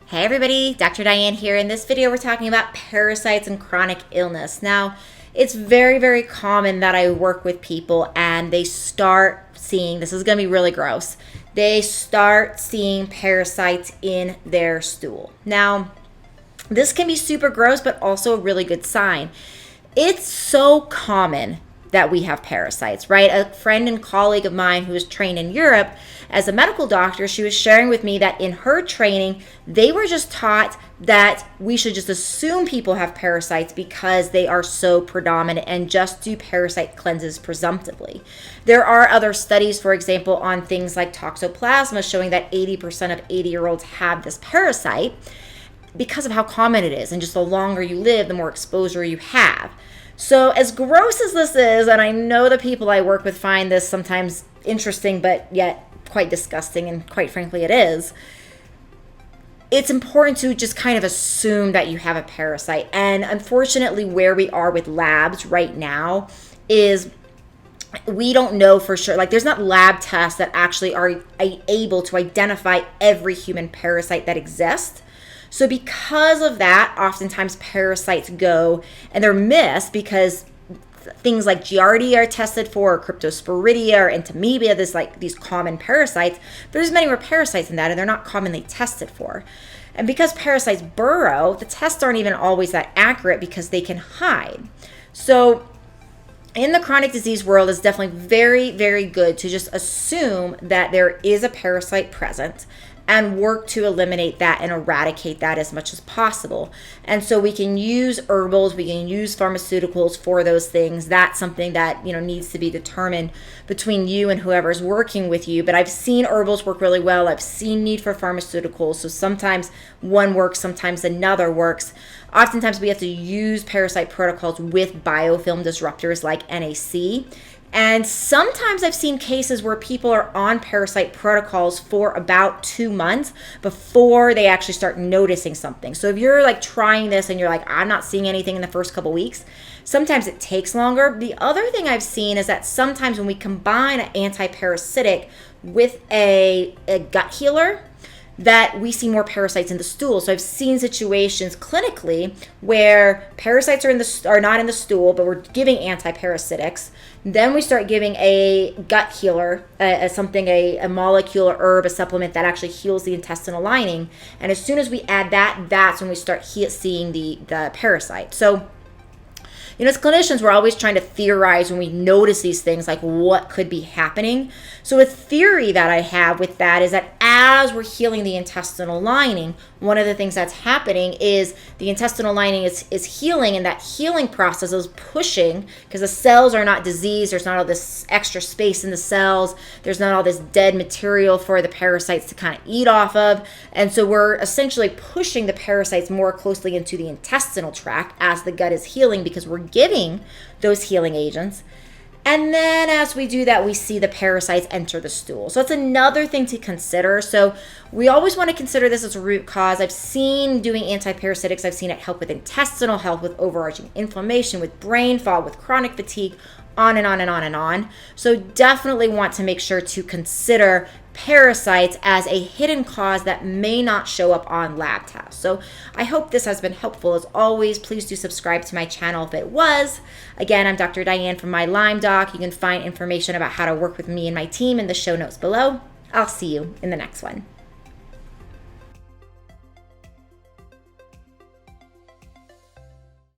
Hey everybody, Dr. Diane here. In this video, we're talking about parasites and chronic illness. Now, it's very, very common that I work with people and they start seeing, this is going to be really gross, they start seeing parasites in their stool. Now, this can be super gross, but also a really good sign. It's so common that we have parasites, right? A friend and colleague of mine who was trained in Europe as a medical doctor, she was sharing with me that in her training, they were just taught that we should just assume people have parasites because they are so predominant and just do parasite cleanses presumptively. There are other studies, for example, on things like toxoplasma showing that 80% of 80-year-olds have this parasite because of how common it is. And just the longer you live, the more exposure you have. So as gross as this is, and I know the people I work with find this sometimes interesting, but yet quite disgusting, and quite frankly it is, it's important to just kind of assume that you have a parasite. And unfortunately, where we are with labs right now is we don't know for sure. Like, there's not lab tests that actually are able to identify every human parasite that exists. So because of that, oftentimes parasites go and they're missed because things like Giardia are tested for, or Cryptosporidia or Entomobia, these common parasites. There's many more parasites in that, and they're not commonly tested for. And because parasites burrow, the tests aren't even always that accurate because they can hide. So in the chronic disease world, it's definitely very, very good to just assume that there is a parasite present and work to eliminate that and eradicate that as much as possible. And so we can use herbals, we can use pharmaceuticals for those things. That's something that, needs to be determined between you and whoever's working with you. But I've seen herbals work really well. I've seen need for pharmaceuticals. So sometimes one works, sometimes another works. Oftentimes we have to use parasite protocols with biofilm disruptors like NAC. And sometimes I've seen cases where people are on parasite protocols for about 2 months before they actually start noticing something. So if you're trying this and you're like, I'm not seeing anything in the first couple weeks, sometimes it takes longer. The other thing I've seen is that sometimes when we combine an anti-parasitic with a gut healer, that we see more parasites in the stool. So I've seen situations clinically where parasites are not in the stool, but we're giving antiparasitics. Then we start giving a gut healer, a molecule, a herb, a supplement that actually heals the intestinal lining. And as soon as we add that, that's when we start seeing the parasite. So as clinicians, we're always trying to theorize when we notice these things, like what could be happening. So a theory that I have with that is that as we're healing the intestinal lining, one of the things that's happening is the intestinal lining is healing, and that healing process is pushing, because the cells are not diseased, there's not all this extra space in the cells, there's not all this dead material for the parasites to kind of eat off of. And so we're essentially pushing the parasites more closely into the intestinal tract as the gut is healing, because we're giving those healing agents. And then as we do that, we see the parasites enter the stool. So it's another thing to consider. So we always want to consider this as a root cause. I've seen doing antiparasitics, I've seen it help with intestinal health, with overarching inflammation, with brain fog, with chronic fatigue, on and on and on and on. So definitely want to make sure to consider parasites as a hidden cause that may not show up on lab tests. So I hope this has been helpful. As always, please do subscribe to my channel if it was. Again, I'm Dr. Diane from my Lyme Doc. You can find information about how to work with me and my team in the show notes below. I'll see you in the next one.